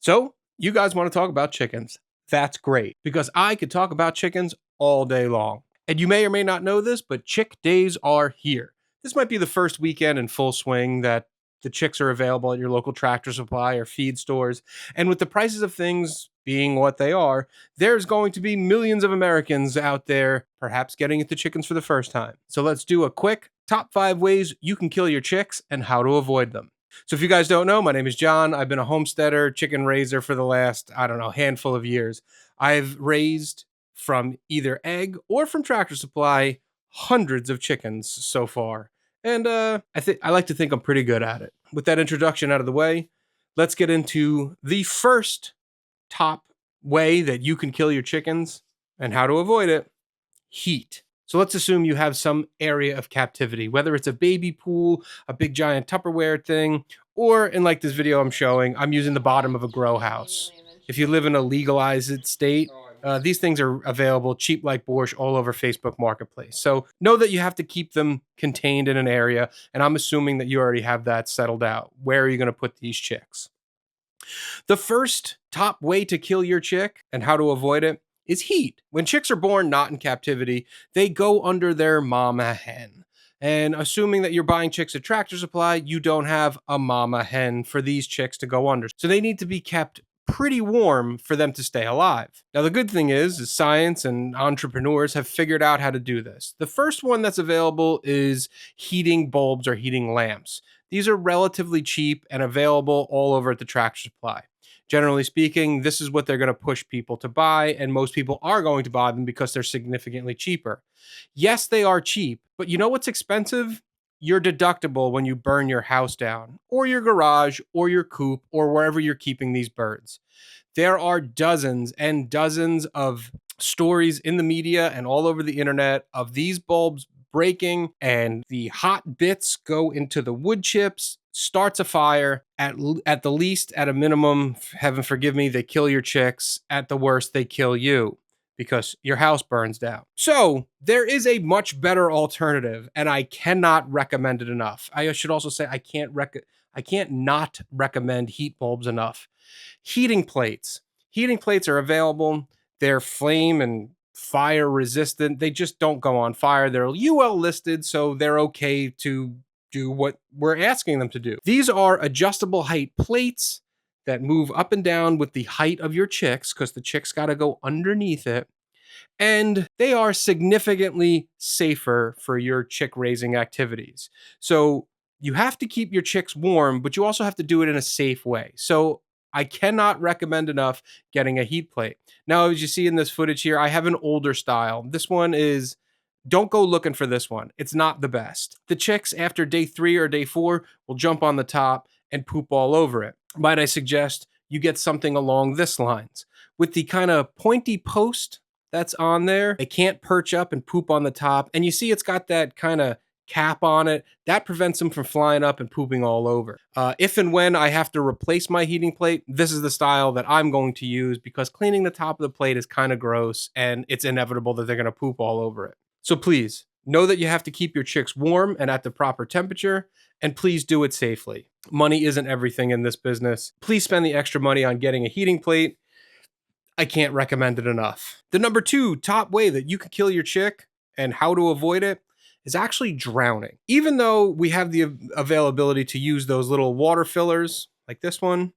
So, you guys want to talk about chickens. That's great because I could talk about chickens all day long. And you may or may not know this, but chick days are here. This might be the first weekend in full swing that the chicks are available at your local Tractor Supply or feed stores. And with the prices of things being what they are, there's going to be millions of Americans out there perhaps getting into chickens for the first time. So let's do a quick top 5 ways you can kill your chicks and how to avoid them. So if you guys don't know, my name is John. I've been a homesteader, chicken raiser for the last, handful of years. I've raised from either egg or from Tractor Supply hundreds of chickens so far. And I like to think I'm pretty good at it. With that introduction out of the way, let's get into the first top way that you can kill your chickens and how to avoid it: heat. So let's assume you have some area of captivity, whether it's a baby pool, a big giant Tupperware thing, or in like this video I'm showing, I'm using the bottom of a grow house. If you live in a legalized state, these things are available cheap like borscht all over Facebook Marketplace. So know that you have to keep them contained in an area, and I'm assuming that you already have that settled out. Where are you going to put these chicks? The first top way to kill your chick and how to avoid it is heat. When chicks are born not in captivity, they go under their mama hen. And assuming that you're buying chicks at Tractor Supply, you don't have a mama hen for these chicks to go under. So they need to be kept pretty warm for them to stay alive. Now, the good thing is science and entrepreneurs have figured out how to do this. The first one that's available is heating bulbs or heating lamps. These are relatively cheap and available all over at the Tractor Supply. Generally speaking, this is what they're going to push people to buy, and most people are going to buy them because they're significantly cheaper. Yes, they are cheap, but you know what's expensive? Your deductible when you burn your house down, or your garage, or your coop, or wherever you're keeping these birds. There are dozens and dozens of stories in the media and all over the internet of these bulbs breaking, and the hot bits go into the wood chips, starts a fire. At the least, at a minimum, heaven forgive me, they kill your chicks. At the worst, they kill you because your house burns down. So there is a much better alternative, and I cannot recommend it enough. I should also say I can't not recommend heat bulbs enough. Heating plates. Heating plates are available. They're flame and fire resistant. They just don't go on fire. They're UL listed, so they're okay to do what we're asking them to do. These are adjustable height plates that move up and down with the height of your chicks, because the chicks got to go underneath it. And they are significantly safer for your chick raising activities. So you have to keep your chicks warm, but you also have to do it in a safe way. So I cannot recommend enough getting a heat plate. Now, as you see in this footage here, I have an older style. This one is, don't go looking for this one. It's not the best. The chicks after day 3 or day 4 will jump on the top and poop all over it. Might I suggest you get something along this lines with the kind of pointy post that's on there. They can't perch up and poop on the top. And you see it's got that kind of cap on it. That prevents them from flying up and pooping all over. If and when I have to replace my heating plate, this is the style that I'm going to use, because cleaning the top of the plate is kind of gross and it's inevitable that they're going to poop all over it. So please know that you have to keep your chicks warm and at the proper temperature, and please do it safely. Money isn't everything in this business. Please spend the extra money on getting a heating plate. I can't recommend it enough. The number 2 top way that you can kill your chick and how to avoid it is actually drowning. Even though we have the availability to use those little water fillers like this one,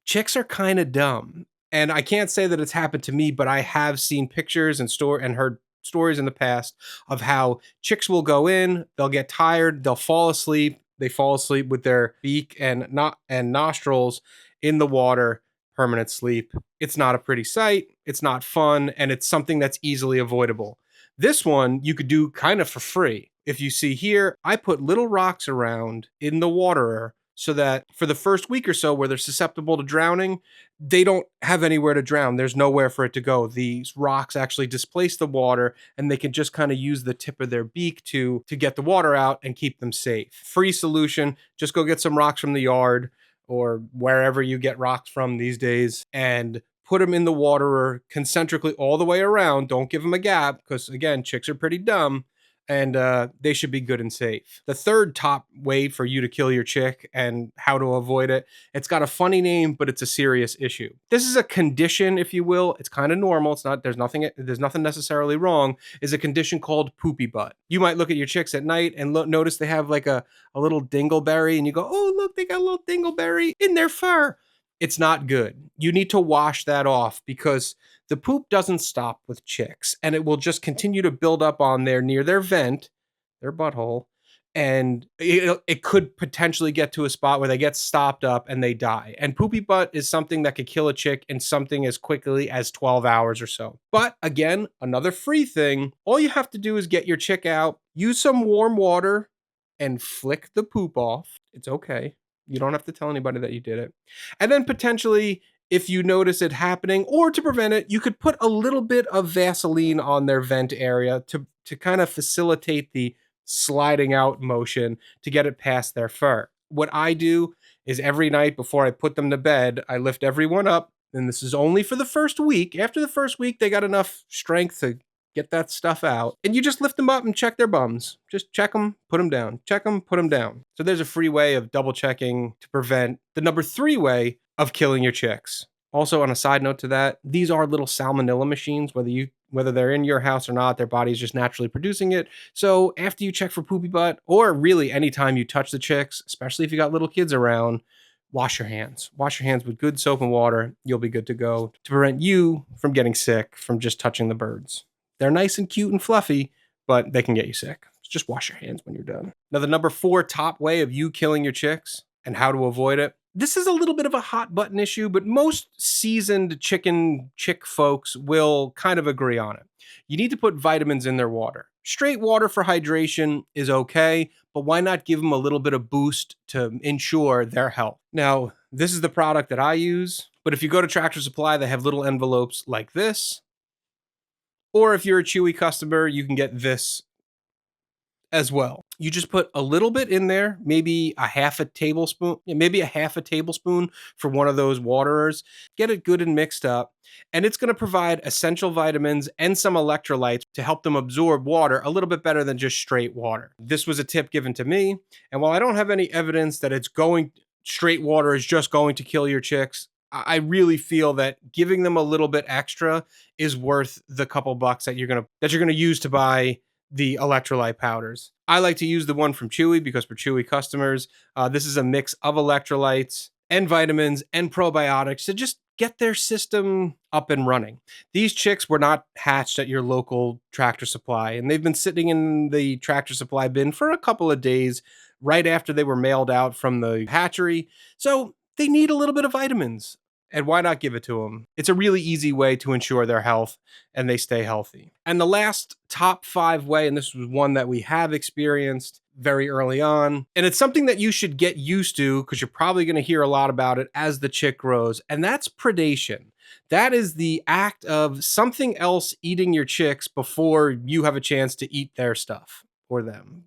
chicks are kind of dumb. And I can't say that it's happened to me, but I have seen pictures and heard stories in the past of how chicks will go in, they'll get tired, they'll fall asleep. They fall asleep with their beak and nostrils in the water, permanent sleep. It's not a pretty sight, it's not fun, and it's something that's easily avoidable. This one you could do kind of for free. If you see here, I put little rocks around in the waterer so that for the first week or so where they're susceptible to drowning, they don't have anywhere to drown. There's nowhere for it to go. These rocks actually displace the water, and they can just kind of use the tip of their beak to get the water out and keep them safe. Free solution. Just go get some rocks from the yard or wherever you get rocks from these days, and put them in the waterer concentrically all the way around. Don't give them a gap, because again, chicks are pretty dumb. and they should be good and safe. The third top way for you to kill your chick and how to avoid it, it's got a funny name, but it's a serious issue. This is a condition, if you will. It's kind of normal. It's not, there's nothing necessarily wrong, is a condition called poopy butt. You might look at your chicks at night and notice they have like a little dingleberry, and you go, oh, look, they got a little dingleberry in their fur. It's not good. You need to wash that off because the poop doesn't stop with chicks, and it will just continue to build up on there near their vent, their butthole, and it could potentially get to a spot where they get stopped up and they die. And poopy butt is something that could kill a chick in something as quickly as 12 hours or so. But again, another free thing, all you have to do is get your chick out, use some warm water, and flick the poop off. It's okay. You don't have to tell anybody that you did it. And then potentially, if you notice it happening, or to prevent it, you could put a little bit of Vaseline on their vent area to kind of facilitate the sliding out motion to get it past their fur. What I do is every night before I put them to bed, I lift everyone up, and this is only for the first week. After the first week, they got enough strength to get that stuff out, and you just lift them up and check their bums. Just check them, put them down. Check them, put them down. So there's a free way of double checking to prevent the number 3 way of killing your chicks. Also, on a side note to that, these are little salmonella machines, whether they're in your house or not, their body's just naturally producing it. So after you check for poopy butt, or really anytime you touch the chicks, especially if you got little kids around, wash your hands. Wash your hands with good soap and water. You'll be good to go to prevent you from getting sick from just touching the birds. They're nice and cute and fluffy, but they can get you sick. Just wash your hands when you're done. Now, the number 4 top way of you killing your chicks and how to avoid it. This is a little bit of a hot button issue, but most seasoned chick folks will kind of agree on it. You need to put vitamins in their water. Straight water for hydration is okay, but why not give them a little bit of boost to ensure their health? Now, this is the product that I use, but if you go to Tractor Supply, they have little envelopes like this. Or if you're a Chewy customer, you can get this as well. You just put a little bit in there, maybe a half a tablespoon for one of those waterers. Get it good and mixed up, and it's going to provide essential vitamins and some electrolytes to help them absorb water a little bit better than just straight water. This was a tip given to me, and while I don't have any evidence that straight water is just going to kill your chicks, I really feel that giving them a little bit extra is worth the couple bucks that you're gonna use to buy the electrolyte powders. I like to use the one from Chewy because for Chewy customers, this is a mix of electrolytes and vitamins and probiotics to just get their system up and running. These chicks were not hatched at your local Tractor Supply, and they've been sitting in the Tractor Supply bin for a couple of days right after they were mailed out from the hatchery. So they need a little bit of vitamins. And why not give it to them? It's a really easy way to ensure their health and they stay healthy. And the last top 5 way, and this was one that we have experienced very early on, and it's something that you should get used to because you're probably going to hear a lot about it as the chick grows, and that's predation. That is the act of something else eating your chicks before you have a chance to eat their stuff or them,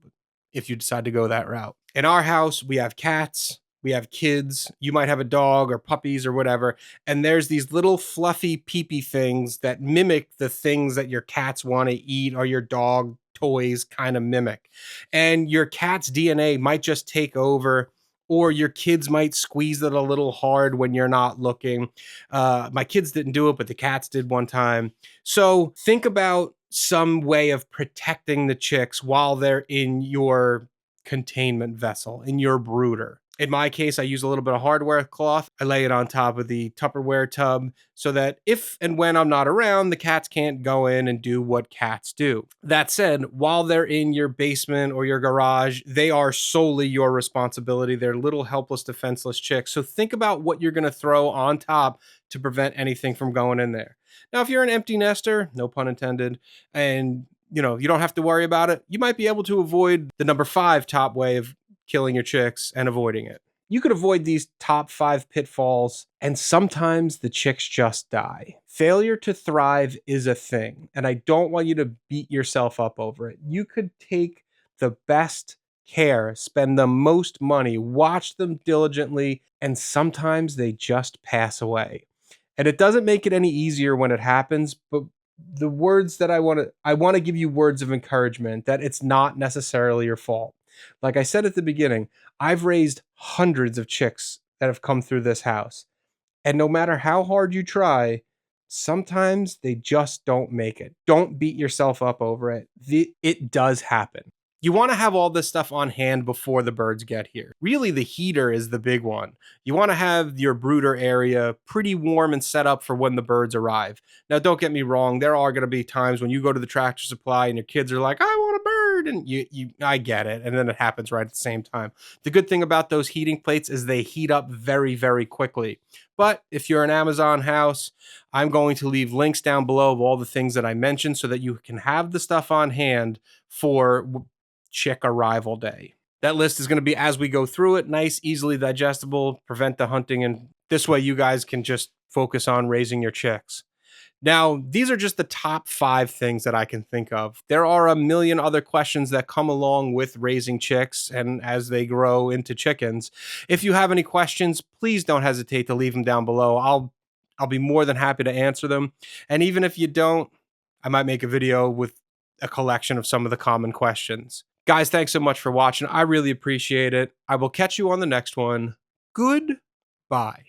if you decide to go that route. In our house, we have cats. We have kids, you might have a dog or puppies or whatever, and there's these little fluffy pee-pee things that mimic the things that your cats want to eat or your dog toys kind of mimic. And your cat's DNA might just take over, or your kids might squeeze it a little hard when you're not looking. My kids didn't do it, but the cats did one time. So think about some way of protecting the chicks while they're in your containment vessel, in your brooder. In my case, I use a little bit of hardware cloth. I lay it on top of the Tupperware tub so that if and when I'm not around, the cats can't go in and do what cats do. That said, while they're in your basement or your garage, they are solely your responsibility. They're little helpless, defenseless chicks. So think about what you're going to throw on top to prevent anything from going in there. Now, if you're an empty nester, no pun intended, and you don't have to worry about it, you might be able to avoid the number 5 top way of killing your chicks and avoiding it. You could avoid these top 5 pitfalls, and sometimes the chicks just die. Failure to thrive is a thing, and I don't want you to beat yourself up over it. You could take the best care, spend the most money, watch them diligently, and sometimes they just pass away. And it doesn't make it any easier when it happens, but the words that I want to give you words of encouragement that it's not necessarily your fault. Like I said at the beginning, I've raised hundreds of chicks that have come through this house. And no matter how hard you try, sometimes they just don't make it. Don't beat yourself up over it. It does happen. You want to have all this stuff on hand before the birds get here. Really, the heater is the big one. You want to have your brooder area pretty warm and set up for when the birds arrive. Now, don't get me wrong, there are going to be times when you go to the Tractor Supply and your kids are like, I want a bird. And I get it. And then it happens right at the same time. The good thing about those heating plates is they heat up very, very quickly. But if you're an Amazon house, I'm going to leave links down below of all the things that I mentioned so that you can have the stuff on hand for chick arrival day. That list is going to be, as we go through it, nice, easily digestible, prevent the hunting, and this way you guys can just focus on raising your chicks. Now, these are just the top 5 things that I can think of. There are a million other questions that come along with raising chicks and as they grow into chickens. If you have any questions, please don't hesitate to leave them down below. I'll be more than happy to answer them. And even if you don't, I might make a video with a collection of some of the common questions. Guys, thanks so much for watching. I really appreciate it. I will catch you on the next one. Goodbye.